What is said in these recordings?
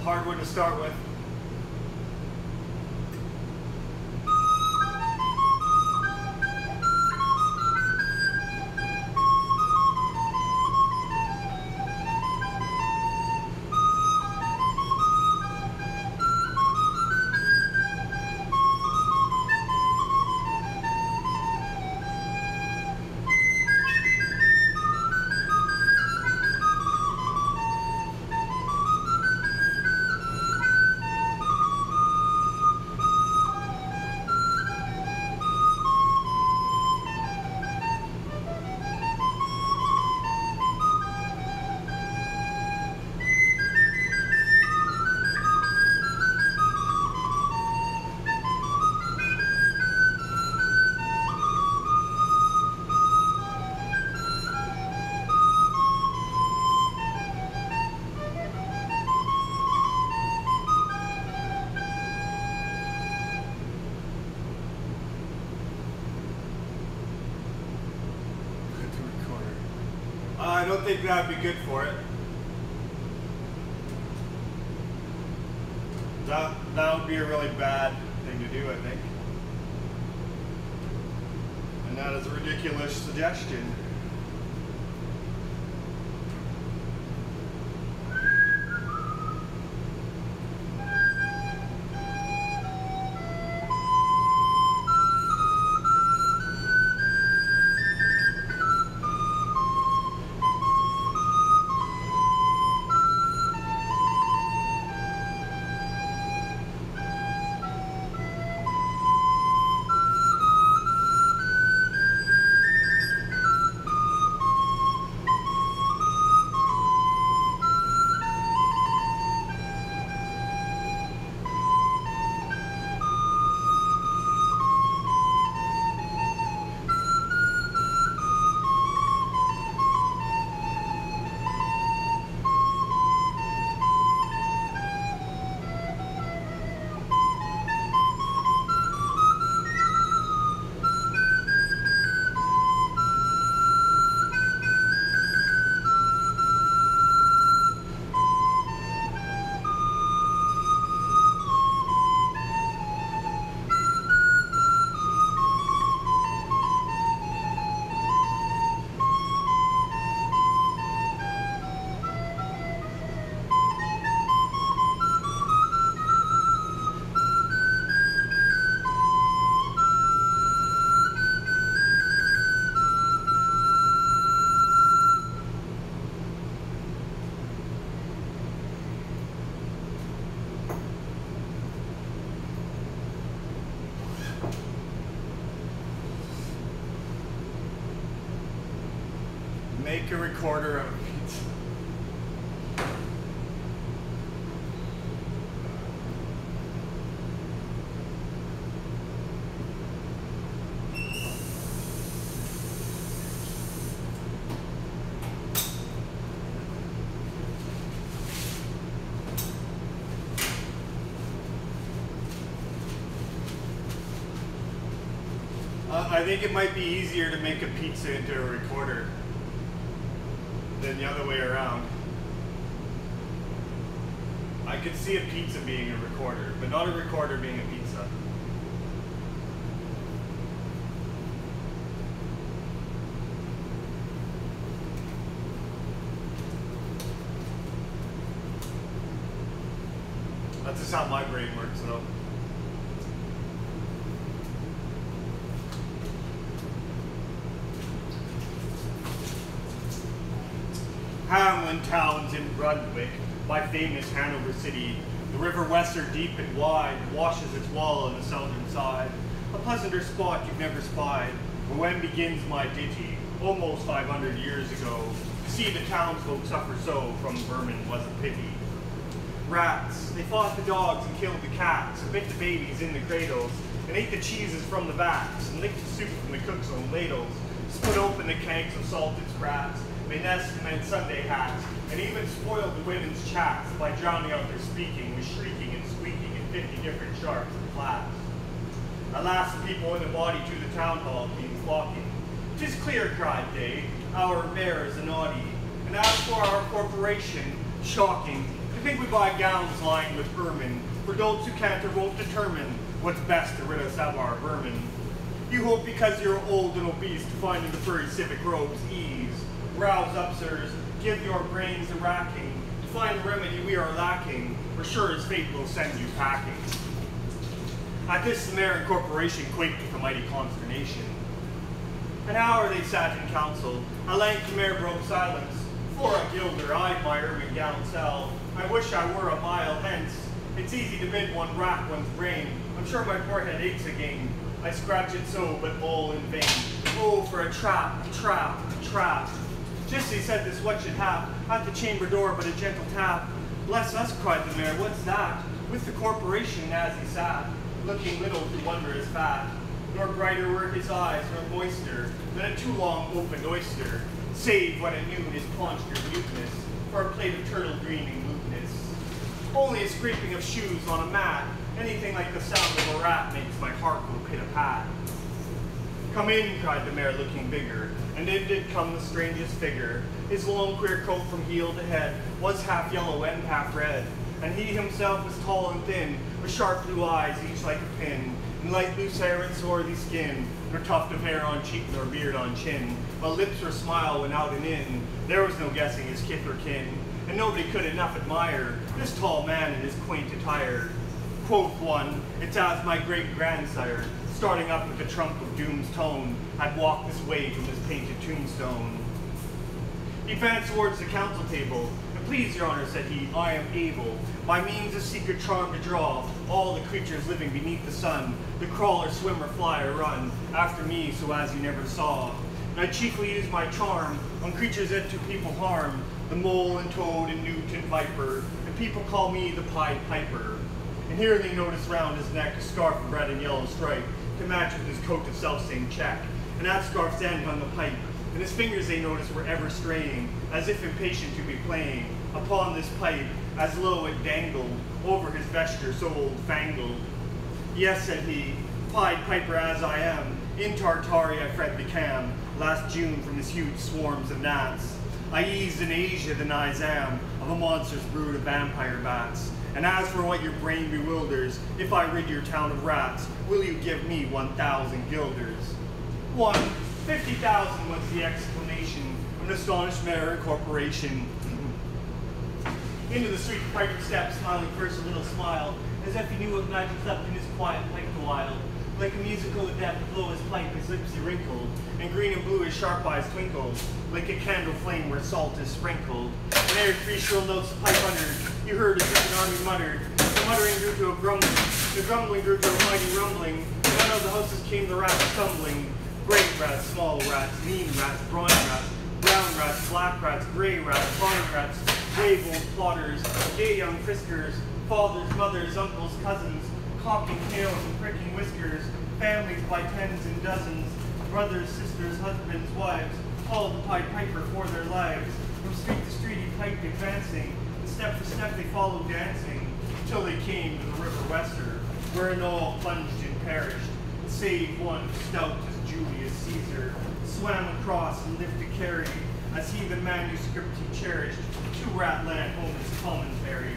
hard one to start with. I don't think that would be good for it. That would be a really bad thing to do, I think. And that is a ridiculous suggestion. Make a recorder of pizza. I think it might be easier to make a pizza into a recorder than the other way around. I could see a pizza being a recorder, but not a recorder being a pizza. That's just how my brain works, though. Hamlin Town's in Brunswick, my famous Hanover city. The river Weser, deep and wide, washes its wall on the southern side. A pleasanter spot you've never spied, where when begins my ditty, almost 500 years ago. To see the townsfolk suffer so from vermin was a pity. Rats, they fought the dogs and killed the cats, and bit the babies in the cradles, and ate the cheeses from the vats, and licked the soup from the cook's own ladles, split open the kegs of salted sprats, made nests and made Sunday hats, and even spoiled the women's chats by drowning out their speaking with shrieking and squeaking in 50 different sharps and flats. At last the people in the body to the town hall came flocking. "'Tis clear," cried they, "our mayor's a naughty, and as for our corporation, shocking, to think we buy gowns lined with ermine, for those who can't or won't determine what's best to rid us of our vermin. You hope because you're old and obese to find in the furry civic robes ease. Rouse up, sirs, give your brains a racking, to find the remedy we are lacking, for sure as fate will send you packing." At this the mayor and corporation quaked with a mighty consternation. An hour they sat in council, at length the mayor broke silence. "For a gilder, I'd my ermine gown sell, I wish I were a mile hence. It's easy to bid one rack one's brain, I'm sure my forehead aches again. I scratch it so, but all in vain. Oh, for a trap, a trap, a trap. Just he said this what should hap, at the chamber door but a gentle tap. Bless us, cried the mayor, what's that? With the corporation as he sat, looking little to wonder his fat. Nor brighter were his eyes, nor moister, than a too long opened oyster, save when at noon his paunch grew muteness, for a plate of turtle greening mootness. Only a scraping of shoes on a mat, anything like the sound of a rat makes my heart go pit-a-pat. "Come in," cried the mayor, looking bigger, and in did come the strangest figure. His long queer coat from heel to head was half yellow and half red, and he himself was tall and thin, with sharp blue eyes, each like a pin, and light loose hair and swarthy skin, nor tuft of hair on cheek nor beard on chin, while lips or smile went out and in. There was no guessing his kith or kin, and nobody could enough admire this tall man in his quaint attire. Quoth one, "It's as my great-grandsire, starting up with the trump of doom's tone, had walked this way from his painted tombstone." He advanced towards the council table, and "Please, your honor," said he, "I am able, by means of secret charm to draw, all the creatures living beneath the sun, the crawl or swim or fly or run, after me so as you never saw. And I chiefly use my charm on creatures that to people harm, the mole and toad and newt and viper, and people call me the Pied Piper." And here they notice round his neck a scarf of red and yellow stripe, to match with his coat of self-same check, and that scarf's end hung a pipe, and his fingers they noticed were ever straying, as if impatient to be playing, upon this pipe, as low it dangled, over his vesture so old-fangled. "Yes," said he, "Pied Piper as I am, in Tartary I fred the cam, last June from his huge swarms of gnats. I eased in Asia the Nizam, of a monstrous brood of vampire bats. And as for what your brain bewilders, if I rid your town of rats, will you give me 1,000 guilders? 50,000 was the exclamation of an astonished mayor and corporation. Into the street the piper stepped, smiling first a little smile, as if he knew what magic slept in his quiet pipe the while. Like a musical adept blow his pipe, his lips he wrinkled, and green and blue his sharp eyes twinkled, like a candle flame where salt is sprinkled. And ere 3 shrill notes the pipe uttered, you heard as if an army muttered. The muttering grew to a grumbling, the grumbling grew to a mighty rumbling, and out of the houses came the rats stumbling. Great rats, small rats, lean rats, brawny rats, brown rats, black rats, gray rats, fine rats, brave old plotters, gay young friskers, fathers, mothers, uncles, cousins, cocking tails and pricking whiskers, families by tens and dozens, brothers, sisters, husbands, wives, all the Pied Piper for their lives. From street to street he piped advancing, and step for step they followed dancing, till they came to the river Weser, wherein all plunged and perished, save one stout as Julius Caesar, swam across and lived to carry, as he the manuscript he cherished, to Ratland home his commentary,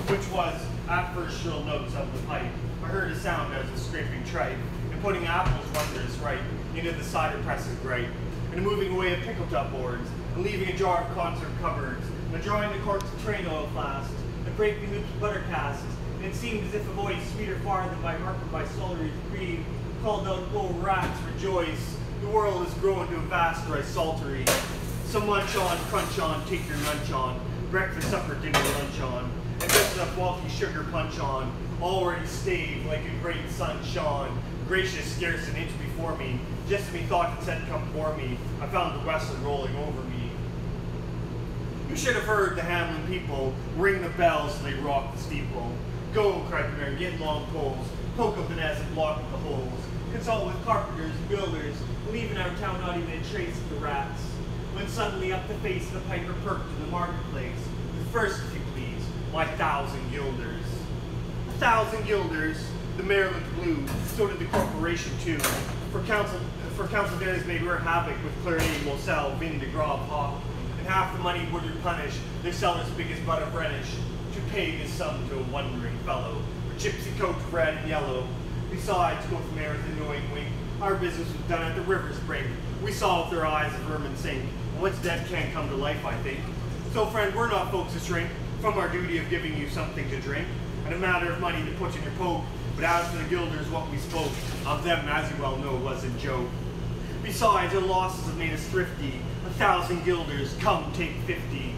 which was, at first shrill notes of the pipe, I heard a sound as of scraping tripe, and putting apples wondrous ripe into the cider presses bright, and moving away of pickle top boards, and leaving a jar of conserve cupboards, and drawing the corks of train oil flasks, and breaking loops of butter casks, and it seemed as if a voice, sweeter far than by harp or by Solari's creed, called out, "Oh rats, rejoice! The world is growing to a vast rice-saltery. So munch on, crunch on, take your lunch on, breakfast, supper, dinner, lunch on, and just enough walkie sugar punch on, already staved like a great sun shone, gracious scarce an inch before me, just as me thought it said come for me, I found the Westland rolling over me." You should have heard the Hamlin people ring the bells till they rocked the steeple. "Go," cried the mayor, "get long poles, poke up the nets and block up the holes, consult with carpenters and builders, leaving our town not even a trace of the rats." When suddenly up the face of the piper perked in the marketplace, the first, if you please, my 1,000 guilders. 1,000 guilders, the mayor looked blue, so did the corporation too. For council dares made rare havoc with Clarion, Moselle, Vin de Grave, Hawk, and half the money would punish their seller's biggest butt of Rhenish, to pay this sum to a wondering fellow, for gypsy coat of red and yellow. Besides, quoth the mayor with a knowing wink, our business was done at the river's brink. We saw with their eyes of vermin sink, and what's dead can't come to life, I think. So, friend, we're not folks to shrink from our duty of giving you something to drink, and a matter of money to put in your poke. But as for the guilders, what we spoke of them, as you well know, was a joke. Besides, our losses have made us thrifty. 1,000 guilders, come take 50.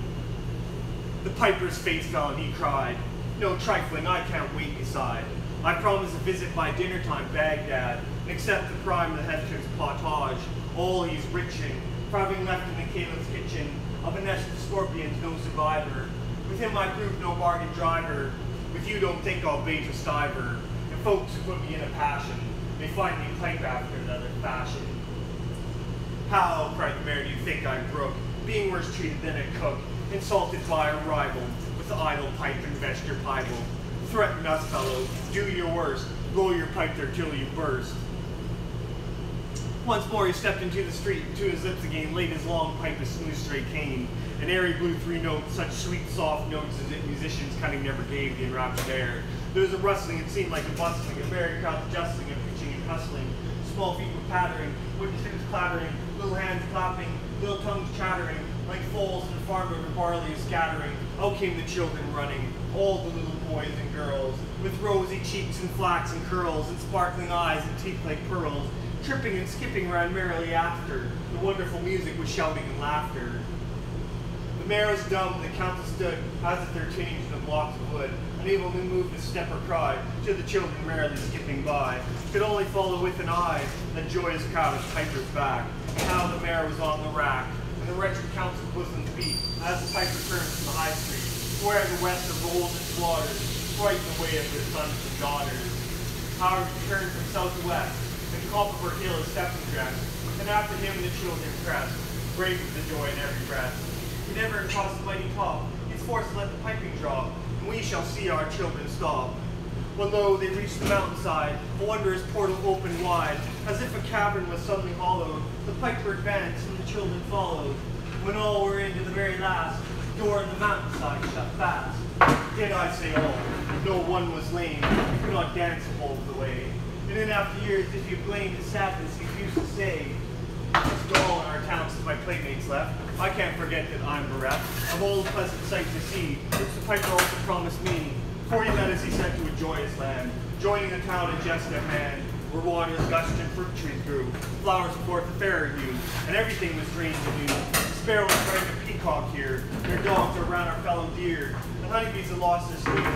The piper's face fell and he cried, "No trifling, I can't wait beside. I promise a visit by dinner time, Baghdad, and accept the prime of the head cook's pottage. All he's rich in, for having left in the Caliph's kitchen, of a nest of scorpions no survivor. With him I proved no bargain driver, with you don't think I'll bait a stiver. And folks who put me in a passion, may find me pipe after another fashion." "How," cried the mayor, "do you think I brook, being worse treated than a cook, insulted by a rival, with the idle pipe and vest your piebald? Threaten us, fellow, do your worst, blow your pipe there till you burst." Once more he stepped into the street, and to his lips again laid his long pipe a smooth straight cane, and ere he blew 3 notes, such sweet soft notes as it musicians cunning never gave the enraptured air. There was a rustling, it seemed like a bustling, a merry crowd justling, and preaching and hustling. Small feet were pattering, wooden sticks clattering, little hands clapping, little tongues chattering, like foals in a farm where barley is scattering. Out came the children running, all the little boys and girls, with rosy cheeks and flaxen curls, and sparkling eyes and teeth like pearls, tripping and skipping ran merrily after the wonderful music with shouting and laughter. The mayor was dumb, the council stood, as if their chains in the blocks of wood, unable to move a step or cry, to the children merrily skipping by, could only follow with an eye that joyous crowd of pipers back, and how the mayor was on the rack, and the wretched council bosoms beat, as the piper turned from the high street, where the west of rolls its waters, frighten the way of their sons and daughters. Howard returned from south to west, and Copperford Hill is stepping dressed, and after him the children pressed, brave with the joy in every breast. He never across the mighty top, he's forced to let the piping drop, and we shall see our children stop. When lo, they reached the mountainside, a wondrous portal opened wide, as if a cavern was suddenly hollowed. The piper advanced, and the children followed. When all were into the very last, the door in the mountainside shut fast. Yet I say all, no one was lame, he could not dance a whole of the way. And in after years, if you blame the sadness, he used to say, "It's dull in our town since my playmates left. I can't forget that I'm bereft of all the pleasant sight to see, which the piper also promised me. For he led us, he said, to a joyous land, joining the town in jest at hand, where waters gushed and fruit trees grew, flowers forth a fairer hue, and everything was green and new. Sparrows cried a peacock here, their dogs are round our fellow deer, and honeybees had lost their stings,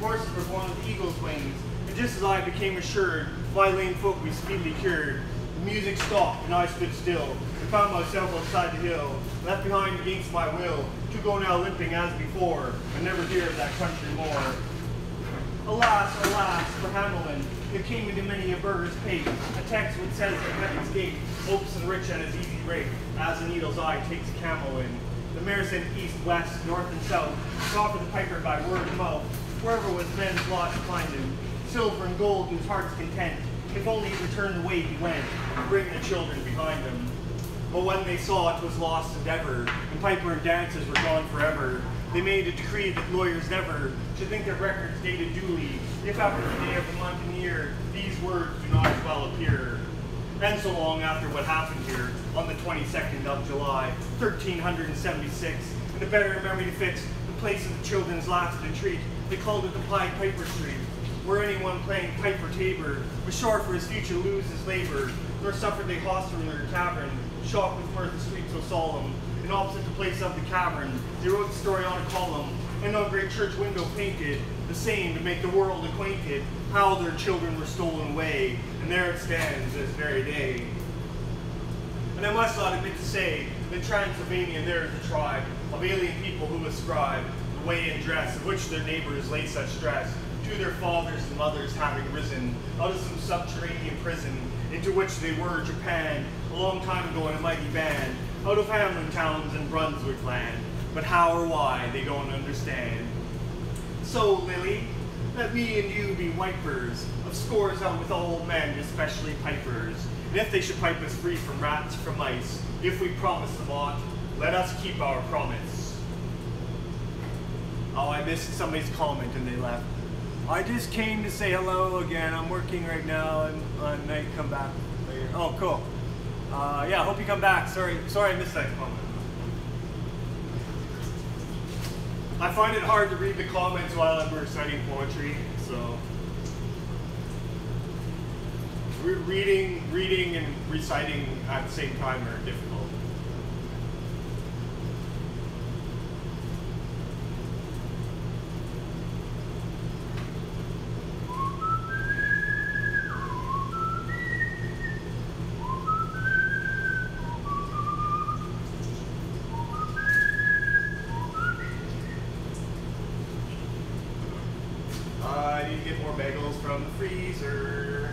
horses were born with eagle's wings, and just as I became assured, my lame foot we speedily cured. The music stopped and I stood still, and found myself outside the hill, left behind against my will, to go now limping as before, and never hear of that country more. Alas, alas, for Hamlin, there came into many a burgher's pate a text which says at heaven's gate, hopes and rich at his easy rate, as a needle's eye takes a camel in. The mare sent east, west, north, and south, to offer the piper by word of mouth, wherever was men's lot to find him, silver and gold to his heart's content, if only he returned the way he went, and bring the children behind him. But when they saw 'twas lost endeavor, and piper and dancers were gone forever, they made a decree that lawyers never should think their records dated duly, if after the day of the month and year, these words do not as well appear. And so long after what happened here, on the 22nd of July, 1376, in the better memory to fix the place of the children's last retreat, they called it the Pied Piper Street, where anyone playing pipe or tabor was sure for his future lose his labor, nor suffered they hostelry or tavern, shocked with mirth the street so solemn, and opposite the place of the cavern, they wrote the story on a column, and on great church window painted, the same to make the world acquainted, how their children were stolen away, and there it stands this very day. And I must not admit to say, that Transylvania there is a tribe of alien people who ascribe the way and dress of which their neighbors lay such stress, to their fathers and mothers having risen out of some subterranean prison, into which they were Japan, a long time ago in a mighty band, out of Hamlin towns and Brunswick land, but how or why they don't understand. So, Lily, let me and you be wipers of scores out with old men, especially pipers. And if they should pipe us free from rats, from mice, if we promise them aught, let us keep our promise. Oh, I missed somebody's comment and they left. I just came to say hello again. I'm working right now and I might come back later. Oh, cool. Yeah, hope you come back. Sorry I missed that comment. I find it hard to read the comments while I'm reciting poetry, so reading and reciting at the same time are difficult. I need to get more bagels from the freezer.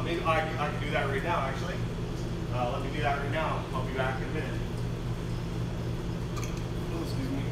Maybe I can do that right now, actually. Let me do that right now. I'll be back in a minute. Oh, excuse me.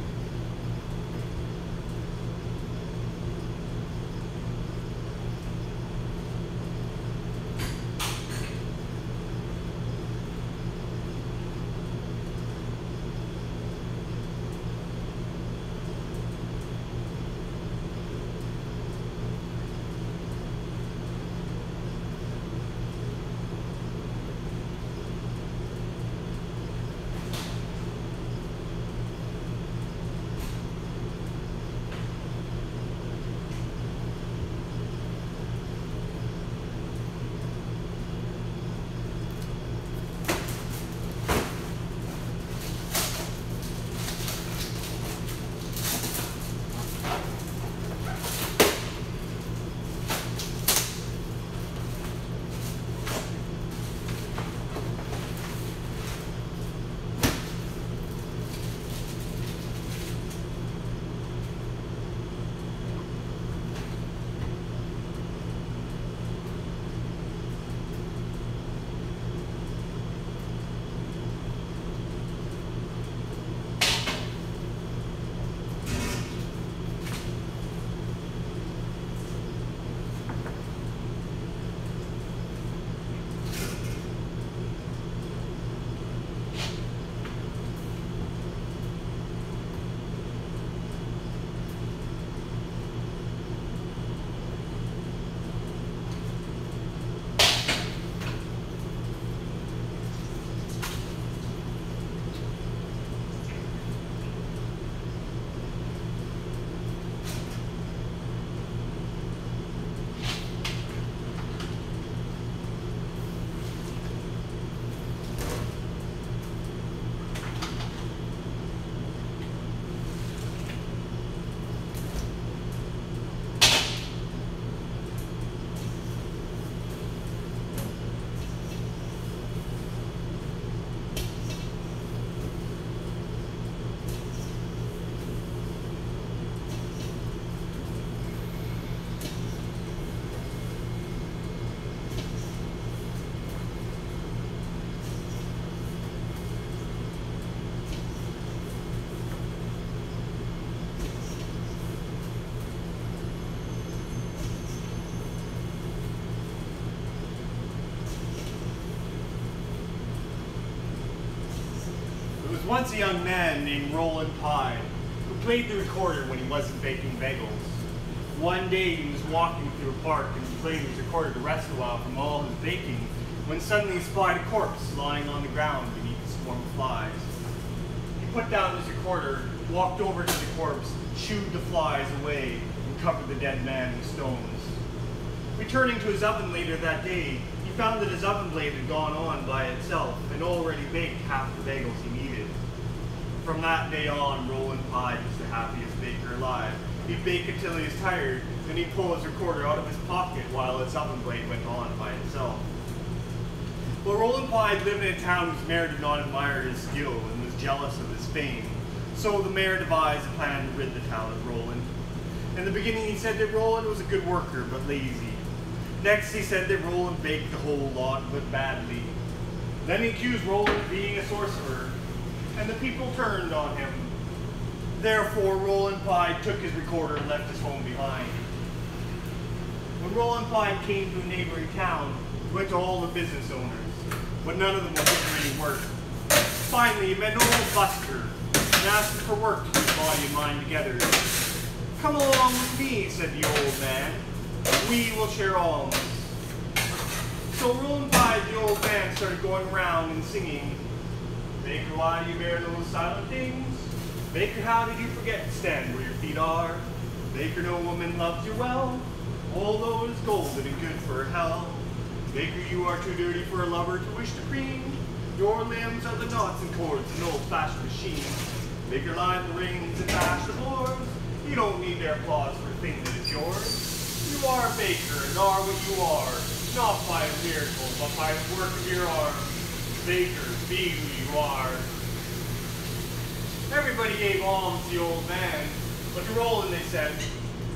once a young man named Roland Pye who played the recorder when he wasn't baking bagels. One day he was walking through a park and playing his recorder to rest a while from all his baking when suddenly he spied a corpse lying on the ground beneath a swarm of flies. He put down his recorder, walked over to the corpse, shooed the flies away, and covered the dead man with stones. Returning to his oven later that day, he found that his oven blade had gone on by itself and already baked half the bagels he needed. From that day on, Roland Pye was the happiest baker alive. He'd bake until he was tired, then he'd pull his recorder out of his pocket while his oven blade went on by itself. Well, Roland Pye lived in a town whose mayor did not admire his skill and was jealous of his fame. So the mayor devised a plan to rid the town of Roland. In the beginning, he said that Roland was a good worker, but lazy. Next, he said that Roland baked a whole lot, but badly. Then he accused Roland of being a sorcerer, and the people turned on him. Therefore, Roland Pye took his recorder and left his home behind. When Roland Pye came to a neighboring town, he went to all the business owners, but none of them would give him any work. Finally, he met an old busker and asked him for work to keep his body and mind together. "Come along with me," said the old man. "We will share alms." So Roland Pye, the old man, started going around and singing, "Baker, why do you bear those silent things? Baker, how did you forget to stand where your feet are? Baker, no woman loves you well, although it is golden and good for her hell. Baker, you are too dirty for a lover to wish to preen. Your limbs are the knots and cords of an old-fashioned machine. Baker, line the rings and bash the boards. You don't need their applause for a thing that is yours. You are a baker and are what you are, not by a miracle, but by the work of your arms. Baker, be who you are." Everybody gave alms to the old man, but to Roland they said,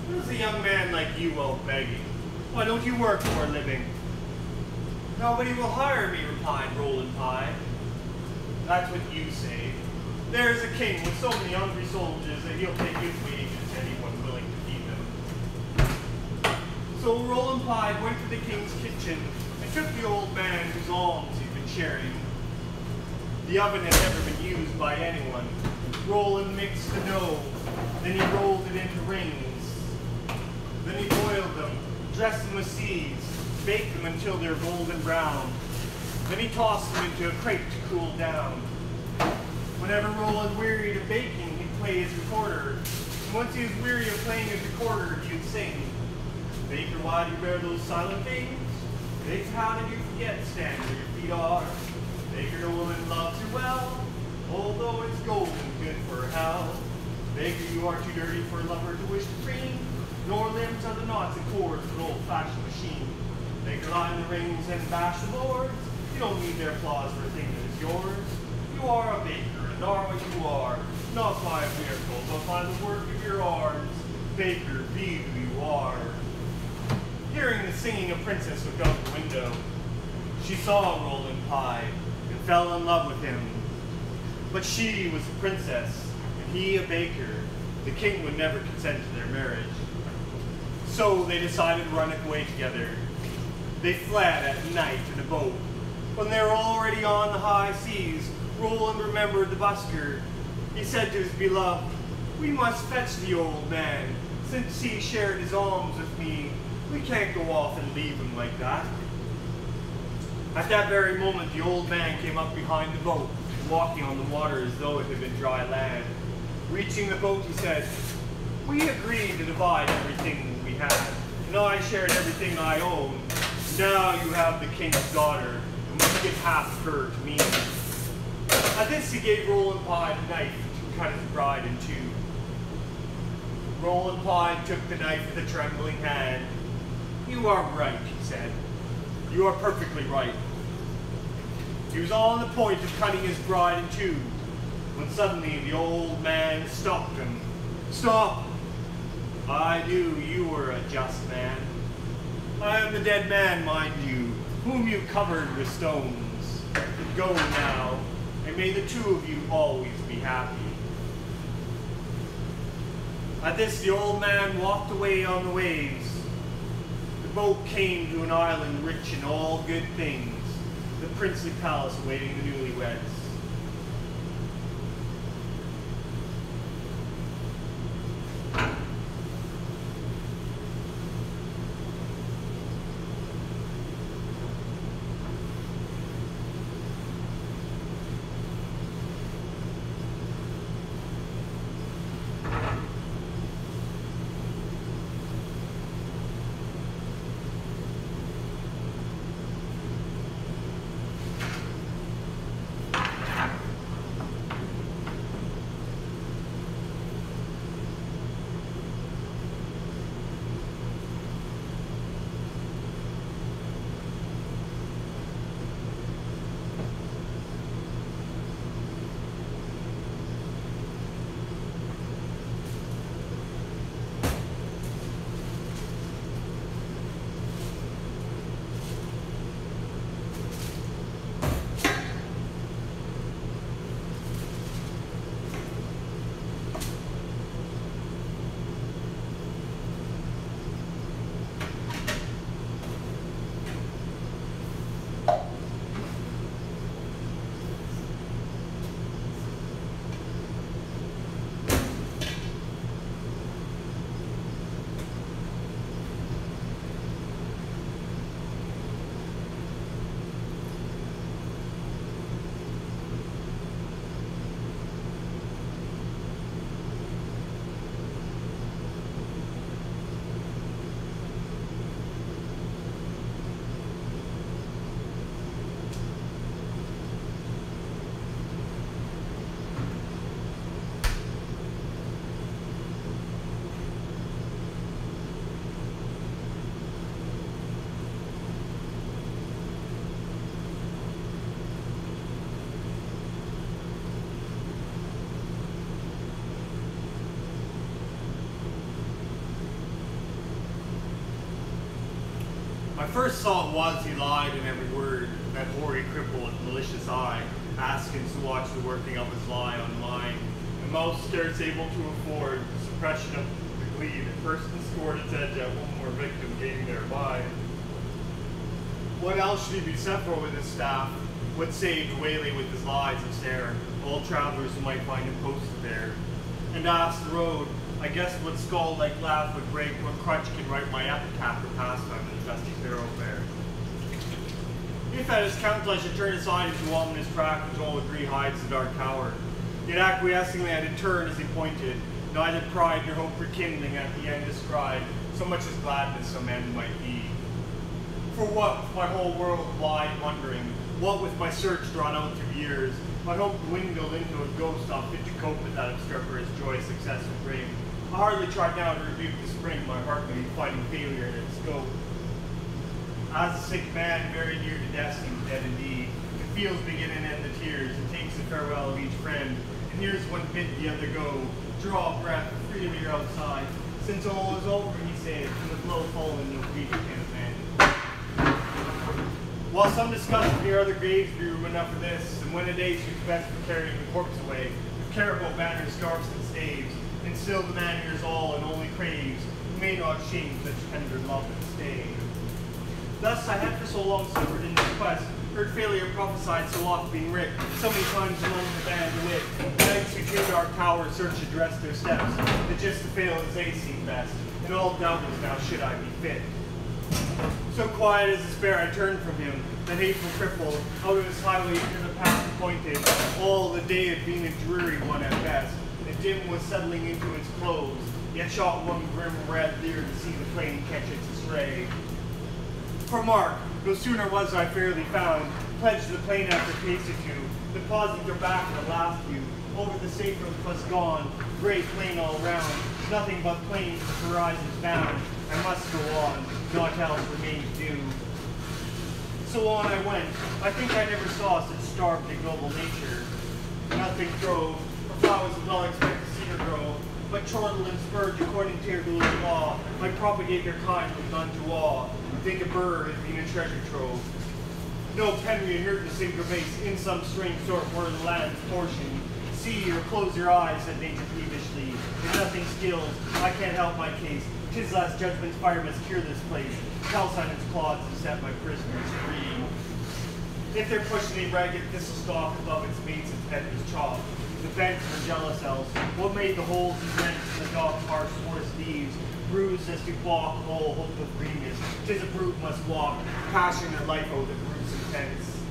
"What does a young man like you out begging? Why don't you work for a living?" "Nobody will hire me," replied Roland Pye. "That's what you say. There is a king with so many hungry soldiers that he'll take his wages to anyone willing to feed them." So Roland Pye went to the king's kitchen and took the old man whose alms he'd been sharing. The oven had never been used by anyone. Roland mixed the dough, then he rolled it into rings. Then he boiled them, dressed them with seeds, baked them until they're golden brown. Then he tossed them into a crate to cool down. Whenever Roland wearied of baking, he'd play his recorder. And once he was weary of playing his recorder, he would sing, "Baker, why do you bear those silent things? Baker, how did you forget to stand where your feet are? Baker, no woman loves you well, although it's golden good for hell. Baker, you are too dirty for a lover to wish to free. Your limbs are the knots and cords of an old-fashioned machine. Baker, line the rings and bash the boards. You don't need their applause for a thing that is yours. You are a baker and are what you are, not by a miracle, but by the work of your arms. Baker, be who you are." Hearing the singing, a princess looked out the window. She saw Roland Pye and fell in love with him. But she was a princess, and he a baker. The king would never consent to their marriage. So they decided to run away together. They fled at night in a boat. When they were already on the high seas, Roland remembered the busker. He said to his beloved, "We must fetch the old man. Since he shared his alms with me, we can't go off and leave him like that." At that very moment, the old man came up behind the boat, walking on the water as though it had been dry land. Reaching the boat, he said, "We agreed to divide everything we had, and I shared everything I owned. Now you have the king's daughter, and must give half of her to me." At this, he gave Roland Pye the knife to cut his bride in two. Roland Pye took the knife with a trembling hand. "You are right," he said. "You are perfectly right." He was on the point of cutting his bride in two, when suddenly the old man stopped him. "Stop! I knew you were a just man. I am the dead man, mind you, whom you covered with stones. Go now, and may the two of you always be happy." At this, the old man walked away on the waves. The boat came to an island rich in all good things, the princely palace awaiting the newlyweds. I first saw it was he lied in every word, that hoary cripple with malicious eye, asking to watch the working of his lie online, and mouth scarce able to afford the suppression of the glee that first scored its edge at one more victim gained thereby. What else should he be sent for with his staff? What saved waylay with his lies and stare, all travelers who might find him posted there? And asked the road, I guess what skull-like laugh would break, what crutch can write my epitaph for pastime in the dusty thoroughfare. If at his count I should turn aside into ominous track which all agree hides the dark tower, yet acquiescingly I did turn as he pointed, neither pride nor hope rekindling at the end descried, so much as gladness some end might be. For what with my whole world blind wondering, what with my search drawn out through years, my hope dwindled into a ghost not fit to cope with that obstreperous joy success would bring. I hardly tried now to rebuke the spring, my heart may be fighting failure in its scope. As a sick man very near to death seems dead indeed, it feels begin and end the tears, and takes a farewell of each friend, and hears one bid the other go, draw a breath, freely you're outside, since all is over, he said, and the blow fallen no grief can amend. While some discuss near other graves be room enough for this, and when a day suits best for carrying the corpse away, with caribou banners, scarfs, and staves, and still the man hears all and only craves, who may not shame such tender love and stay. Thus I had for so long suffered in this quest, heard failure prophesied so oft being writ, so many times among the band of wit, knights who to our tower search address their steps, that just to fail as they seem best, and all doubtless now should I be fit. So quiet as despair I turned from him, the hateful cripple, out of his highway into the path appointed, all the day had been a dreary one at best, and dim was settling into its close, yet shot one grim red leer to see the plain catch its astray. For mark, no sooner was I fairly found, pledged the plain after pace or two, depositing her back in the last view, over the safe road was gone, grey plain all round, nothing but plain to the horizon's bound. I must go on, naught else remained to do. So on I went. I think I never saw such starved ignoble nature. Nothing drove, for flowers would not expect to see her grow, but chortle and spurge according to your little law, might propagate their kind with none to awe, think a bird as being a treasure trove. No Penry and Newton sing your base in some strange sort were the land's portion. See or close your eyes, said nature peevishly. If nothing skills, I can't help my case. 'Tis last judgment's fire must cure this place. Calcine its clods to set my prisoners free. If they're pushing a ragged thistle stalk above its mates, its head was chopped. The bent for jealous elves, what made the holes and rents in the dog's harsh worst deeds? Bruised as to balk all hope of greenness. 'Tis a brute must walk, passion and life out the brute's intense.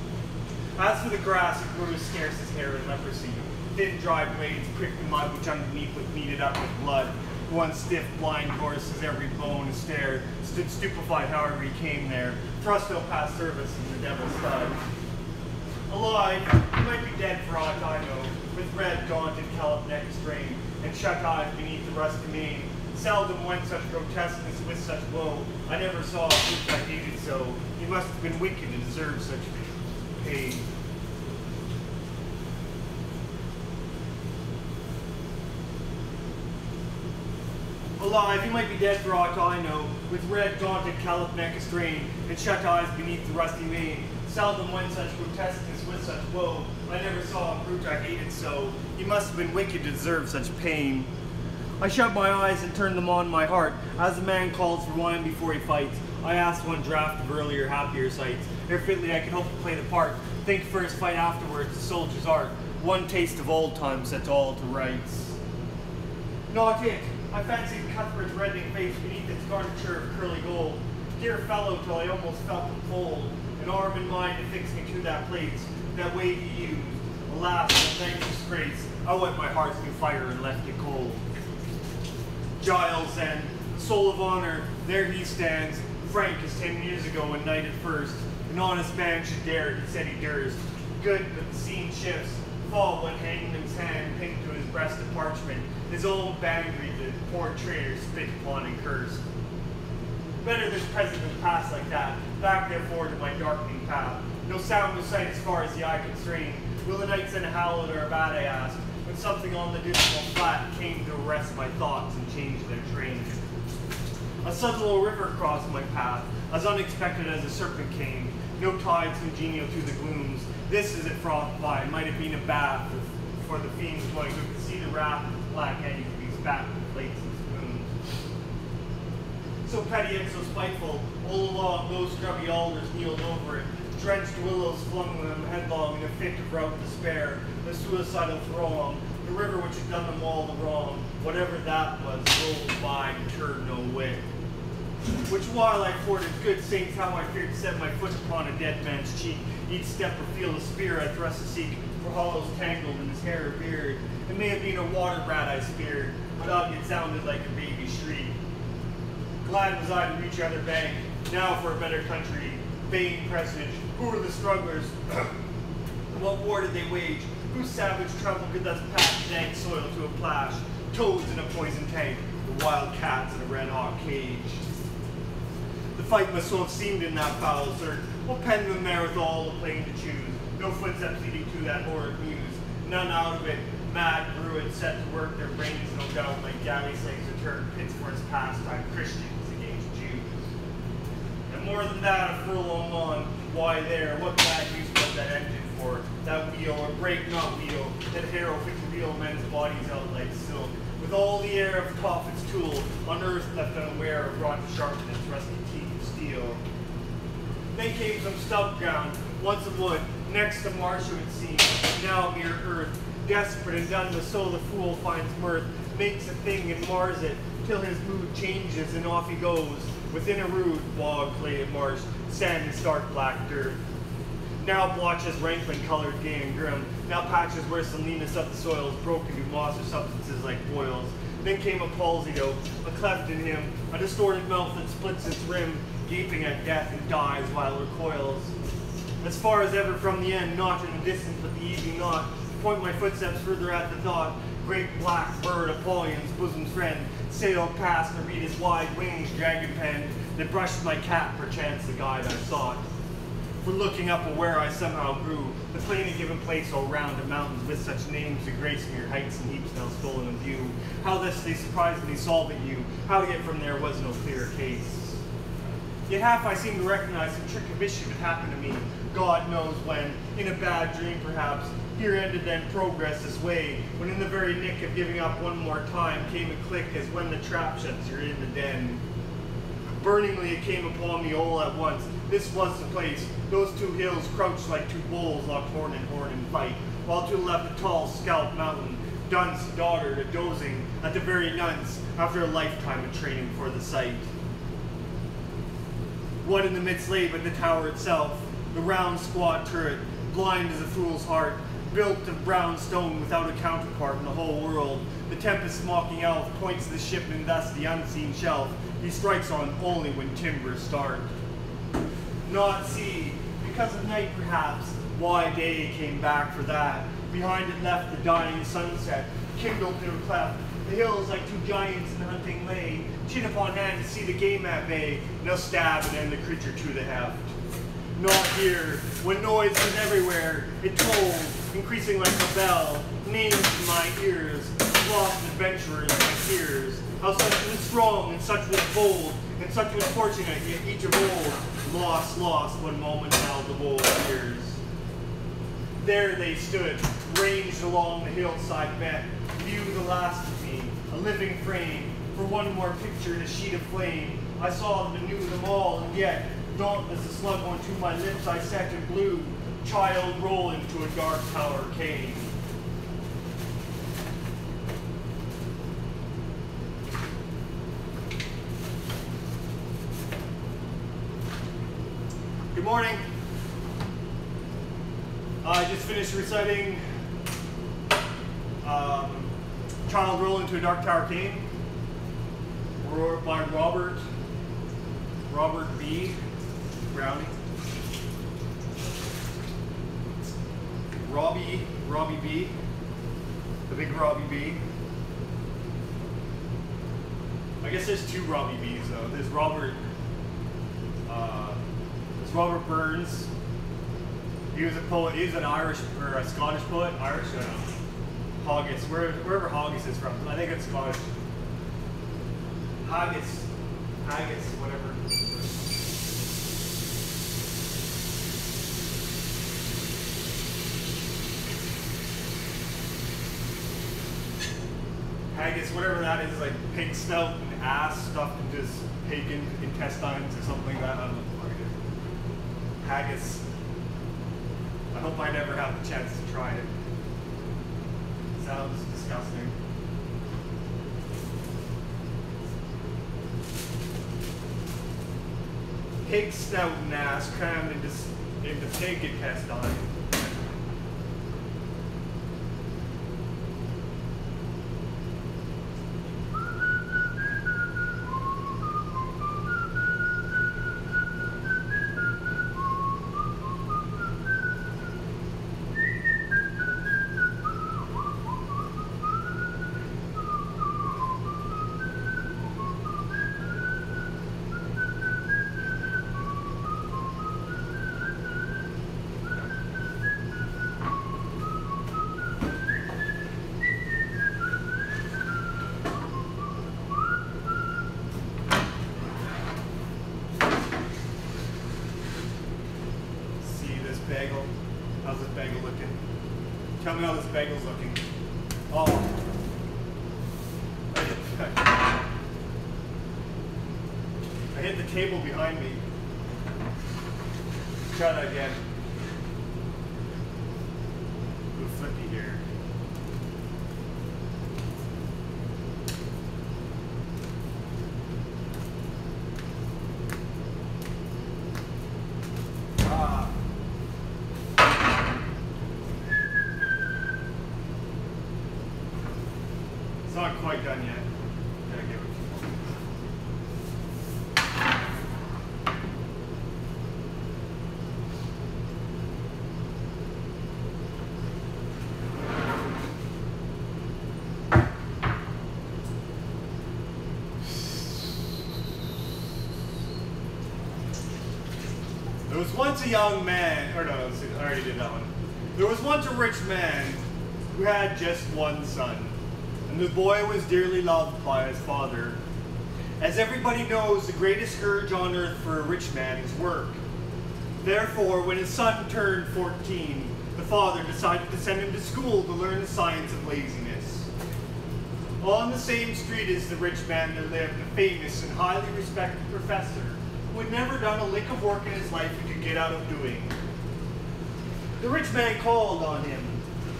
As for the grass, it grew as scarce as hair and leprosy. Thin dry blades pricked the mud which underneath was kneaded up with blood. One stiff, blind horse, as every bone stared, stood stupefied however he came there, thrust no past service in the devil's stud. Alive, he might be dead for aught I know, with red, gaunt, and callous neck strained, and shut eyes beneath the rusty mane. Seldom went such grotesqueness with such woe. I never saw a brute that hated so. He must have been wicked to deserve such pain. Alive, he might be dead for aught I know, with red, gaunted, callous neck strained, and shut eyes beneath the rusty mane. Seldom went such grotesqueness with such woe. I never saw a brute I hated so. He must have been wicked to deserve such pain. I shut my eyes and turned them on my heart, as a man calls for wine before he fights. I asked one draught of earlier, happier sights, ere fitly I could hope to play the part. Think first, fight afterwards, the soldier's art. One taste of old times sets all to rights. Not it. I fancied Cuthbert's reddening face beneath its garniture of curly gold. Dear fellow, till I almost felt him fold, an arm and mind to fix me to that place, that way he used. Alas, in thanks disgrace, I wet my heart's new fire and left it cold. Giles, then, soul of honor, there he stands, frank as 10 years ago when knighted first. An honest man should dare, he said he durst. Good, but the scene shifts. Fall when hangman's hand pinned to his breast a parchment, his own bandry the poor traitor spit upon and cursed. Better this present than past like that, back therefore to my darkening path. No sound, no sight as far as the eye can strain. Will the night send a howl or a bat, I asked, when something on the dismal flat came to arrest my thoughts and change their train. A sudden little river crossed my path, as unexpected as a serpent came. No tides congenial to the glooms. This, as it frothed by, might have been a bath for the fiends going who could see the wrath of black eddies be spat with plates and spoons. So petty and so spiteful, all along those scrubby alders kneeled over it. Drenched willows flung them headlong in a fit of rout despair. The suicidal throng, the river which had done them all the wrong, whatever that was, rolled by and turned no way. Which while I forded, good saints, how I feared to set my foot upon a dead man's cheek. Each step or feel a spear I thrust to seek, for hollows tangled in his hair or beard. It may have been a water rat I speared, but it sounded like a baby shriek. Glad was I to reach other bank, now for a better country. Vain presage, who were the strugglers? What war did they wage? Whose savage trample could thus pass dank soil to a plash? Toads in a poison tank, or wild cats in a red hot cage. The fight must so have seemed in that foul surge. What penned them there with all the plain to choose? No footsteps leading to that horrid muse. None out of it. Mad Druids set to work their brains, no doubt, like galley slaves who turned pits for its pastime, Christians against Jews. And more than that, a furlong on, why there, what bad use was that engine for? That wheel, or brake not wheel, that harrow fit to reel men's bodies out like silk. With all the air of prophet's tool, on earth left unaware, brought to sharpen its rusty teeth of steel. Then came some stub ground, once a wood, next a marsh it would seem, now mere earth. Desperate and done with so the fool finds mirth, makes a thing and mars it, till his mood changes and off he goes, within a rude bog, clay and marsh, sand and stark black dirt. Now blotches rankling colored gay and grim, now patches where some leanness of the soil is broken to moss or substances like boils. Then came a palsied oak, a cleft in him, a distorted mouth that splits its rim, gaping at death and dies while it recoils. As far as ever from the end, not in the distance but the evening knot, point my footsteps further at the thought, great black bird, Apollyon's bosom's friend, sailed past to read his wide wings dragon-penned, that brushed my cap, perchance the guide I sought. For looking up where I somehow grew, the plain had given place all round to mountains with such names to grace mere heights and heaps now stolen in view. How thus they surprisingly solve at you, how yet from there was no clearer case. Yet half I seem to recognize some trick of mischief had happened to me, God knows when, in a bad dream perhaps. Here ended then progress this way, when in the very nick of giving up one more time came a click as when the trap shuts you're in the den. Burningly it came upon me all at once. This was the place. Those two hills crouched like two bulls locked horn in fight, while to the left a tall scalp mountain, dunce daughter to dozing at the very nunce after a lifetime of training for the sight. What in the midst lay but the tower itself, the round squat turret, blind as a fool's heart, built of brown stone without a counterpart in the whole world. The tempest mocking elf points the shipman thus the unseen shelf. He strikes on only when timbers start. Not see, because of night perhaps, why day came back for that. Behind it left the dying sunset, kindled through a cleft. The hills like two giants in hunting lay, chin upon hand to see the game at bay. No stab and end the creature to the heft. Not here, when noise was everywhere, it told, increasing like a bell, names in my ears, lost adventurers my tears. How such was strong, and such was bold, and such was fortunate, yet each of old, lost one moment held of old years. There they stood, ranged along the hillside bent, view the last of me, a living frame, for one more picture in a sheet of flame. I saw them and knew them all, and yet, dauntless a slug onto my lips I set and blew, child roll into a dark tower cave. Good morning. I just finished reciting Child Roll into a Dark Tower Cave by Robert B. Browning. Robbie B. The big Robbie B. I guess there's two Robbie B's though. There's Robert Burns. He was a poet. He's an Irish or a Scottish poet. Irish, I don't know. Haggis, wherever Haggis is from. I think it's Scottish. Haggis. haggis, whatever. Haggis, whatever that is, like pig snout and ass stuffed into his pagan intestines or something like that. I don't know what the fuck it is. Haggis. I hope I never have the chance to try it. Sounds disgusting. Pig snout and ass crammed into pig intestine. Bagel. How's this bagel looking? Tell me how this bagel's looking. Oh. I hit the table behind me. Let's try that again. Do a flippy here. It's not quite done yet. Gotta give it a few more. There was once a young man, or no, I already did that one. There was once a rich man who had just one son. And the boy was dearly loved by his father. As everybody knows, the greatest scourge on earth for a rich man is work. Therefore, when his son turned 14, the father decided to send him to school to learn the science of laziness. On the same street as the rich man there lived a famous and highly respected professor who had never done a lick of work in his life he could get out of doing. The rich man called on him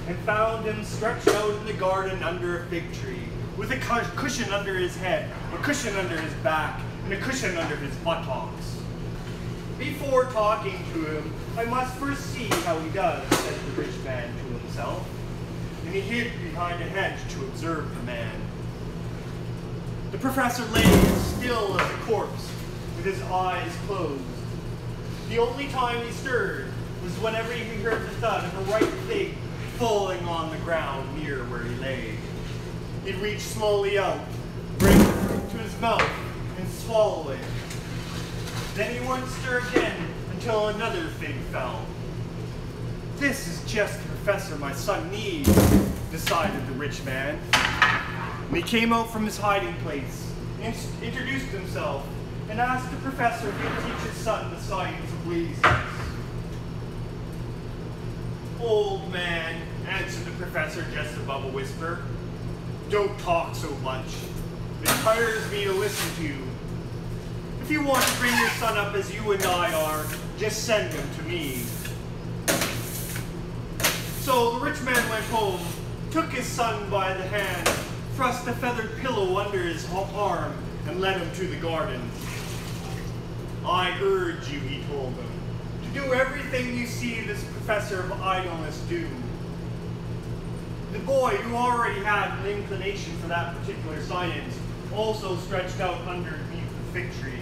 and found him stretched out in the garden under a fig tree, with a cushion under his head, a cushion under his back, and a cushion under his buttocks. Before talking to him, I must first see how he does, said the rich man to himself, and he hid behind a hedge to observe the man. The professor lay as still as a corpse, with his eyes closed. The only time he stirred was whenever he heard the thud of a ripe fig falling on the ground near where he lay. He'd reach slowly out, bring the fruit to his mouth, and swallow it. Then he wouldn't stir again until another fig fell. This is just the professor my son needs, decided the rich man. And he came out from his hiding place, introduced himself, and asked the professor if he could teach his son the science of laziness. Old man, answered the professor just above a whisper, don't talk so much. It tires me to listen to you. If you want to bring your son up as you and I are, just send him to me. So the rich man went home, took his son by the hand, thrust a feathered pillow under his arm, and led him to the garden. I urge you, he told him, to do everything you see this professor of idleness do. The boy, who already had an inclination for that particular science, also stretched out underneath the fig tree.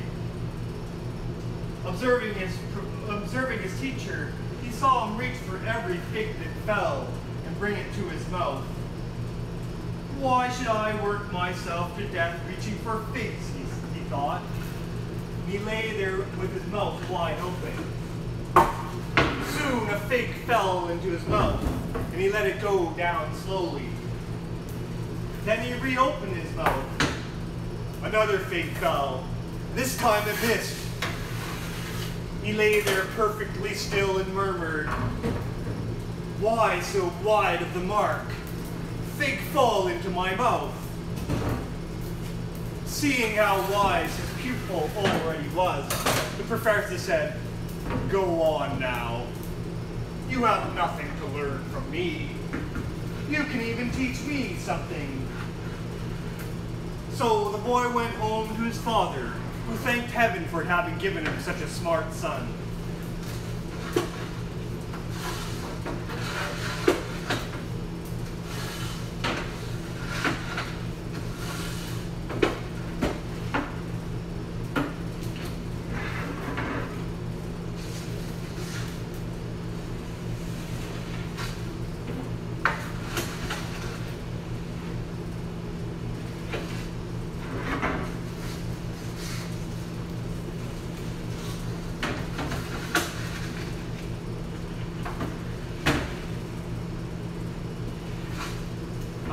Observing his teacher, he saw him reach for every fig that fell and bring it to his mouth. Why should I work myself to death reaching for figs, he thought. He lay there with his mouth wide open. Soon a fig fell into his mouth, and he let it go down slowly. Then he reopened his mouth. Another fig fell, This time it missed. He lay there perfectly still and murmured, "Why so wide of the mark? Fig fall into my mouth." Seeing how wise his pupil already was, the professor said, "Go on now. You have nothing to learn from me. You can even teach me something." So the boy went home to his father, who thanked heaven for having given him such a smart son.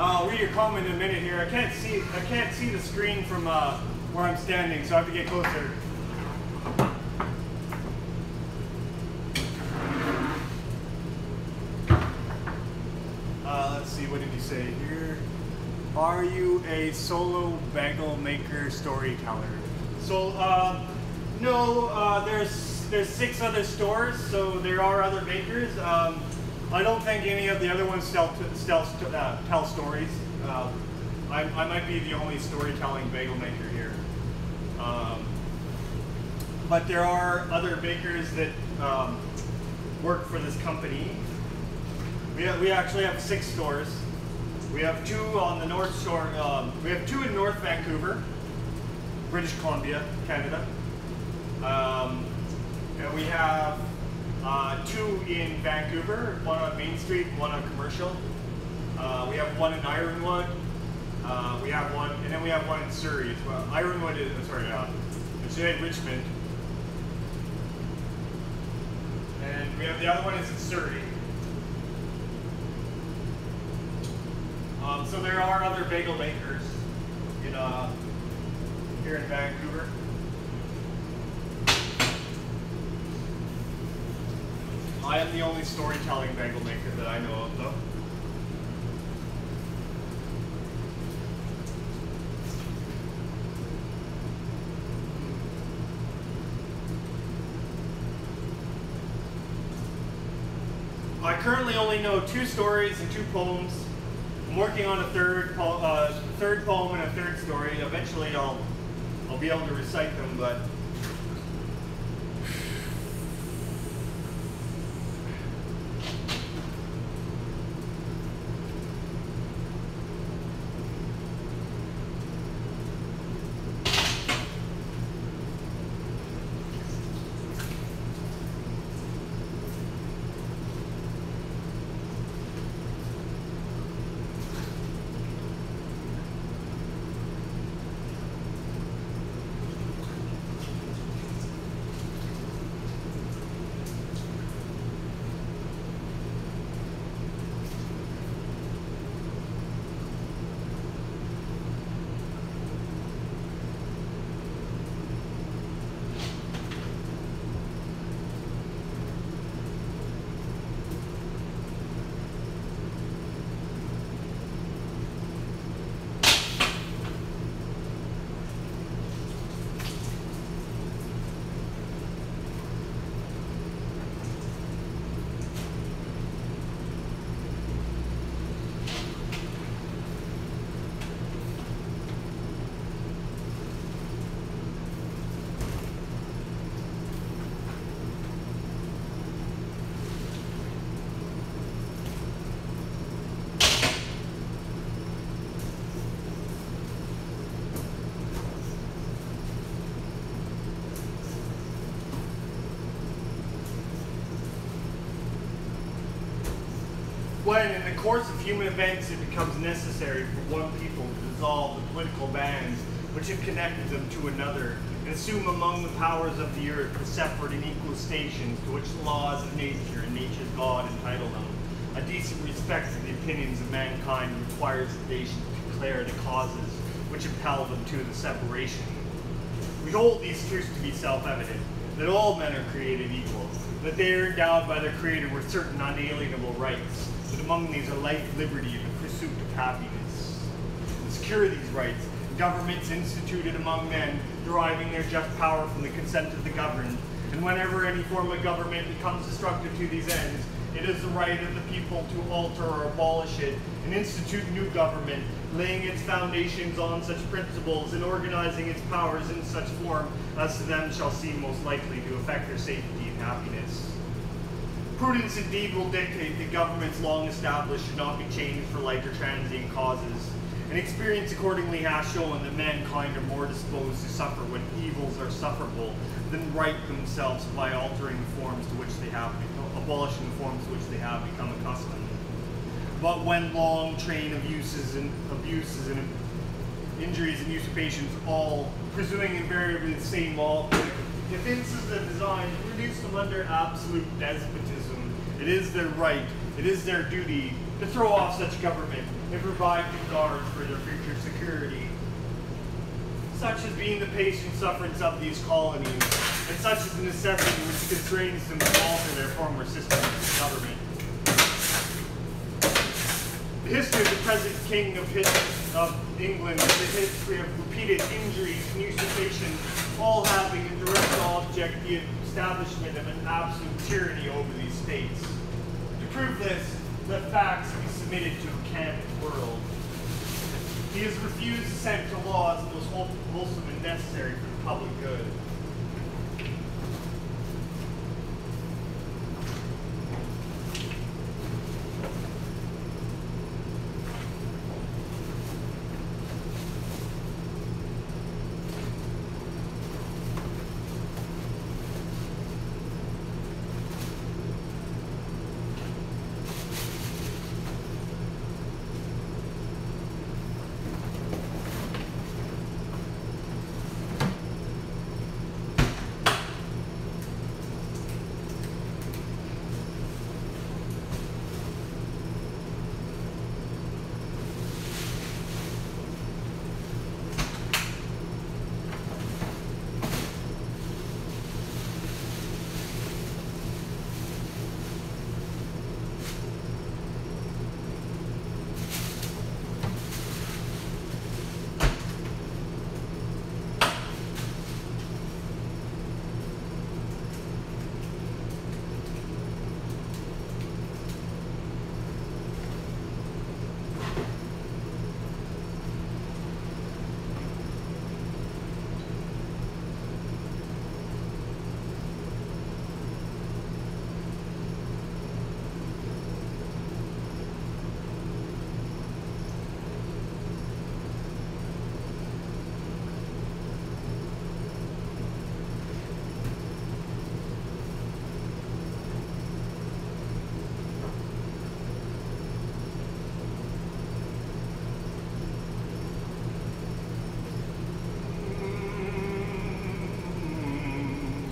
I'll read your comment in a minute here. I can't see the screen from where I'm standing, so I have to get closer. Let's see, what did you say here? Are you a solo bagel maker storyteller? So, no, there's 6 other stores, so there are other bakers. I don't think any of the other ones tell stories. I might be the only storytelling bagel maker here. But there are other bakers that work for this company. We actually have 6 stores. We have 2 on the North Shore. We have 2 in North Vancouver, British Columbia, Canada. And we have 2 in Vancouver, 1 on Main Street, 1 on Commercial. We have 1 in Ironwood. We have 1, and then we have 1 in Surrey as well. Ironwood is, it's in Richmond. And we have the other one is in Surrey. So there are other bagel makers in here in Vancouver. I am the only storytelling bagel maker that I know of, though. I currently only know 2 stories and 2 poems. I'm working on a third poem and a 3rd story. Eventually I'll be able to recite them, but when in the course of human events it becomes necessary for one people to dissolve the political bands which have connected them to another, and assume among the powers of the earth the separate and equal stations to which the laws of nature and nature's God entitle them. A decent respect for the opinions of mankind requires that they should declare the causes which impel them to the separation. We hold these truths to be self-evident, that all men are created equal, that they are endowed by their Creator with certain unalienable rights, that among these are life, liberty, and the pursuit of happiness. To secure these rights, governments instituted among men, deriving their just power from the consent of the governed, and whenever any form of government becomes destructive to these ends, it is the right of the people to alter or abolish it and institute new government, laying its foundations on such principles and organizing its powers in such form as to them shall seem most likely to affect their safety and happiness. Prudence indeed will dictate that governments long established should not be changed for light or transient causes, and experience accordingly has shown that mankind are more disposed to suffer when evils are sufferable than right themselves by altering the forms to which they have abolishing the forms to which they have become accustomed. But when long train of uses and abuses and injuries and usurpations, all presuming invariably the same law, defenses of design to reduce them under absolute despotism, it is their right, it is their duty to throw off such government and provide good guards for their future security. Such has been the patient sufferance of these colonies, and such is the necessity which constrains them to alter their former system of government. The history of the present King of England is the history of repeated injuries and usurpation, all having in direct object the establishment of an absolute tyranny over these states. To prove this, let facts be submitted to a candid world. He has refused assent to laws most wholesome and necessary for the public good.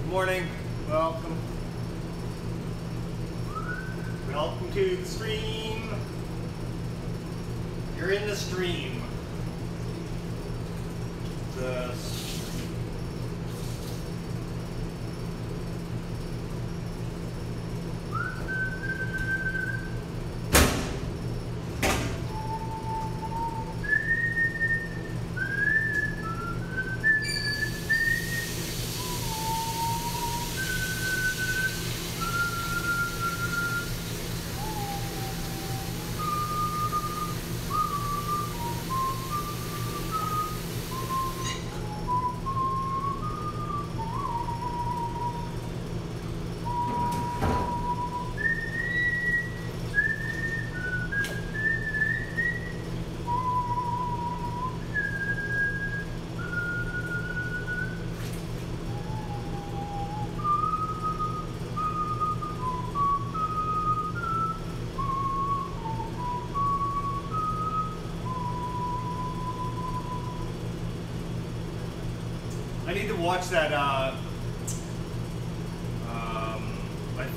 Morning. Welcome. Welcome to the stream. You're in the stream. I need to watch that, I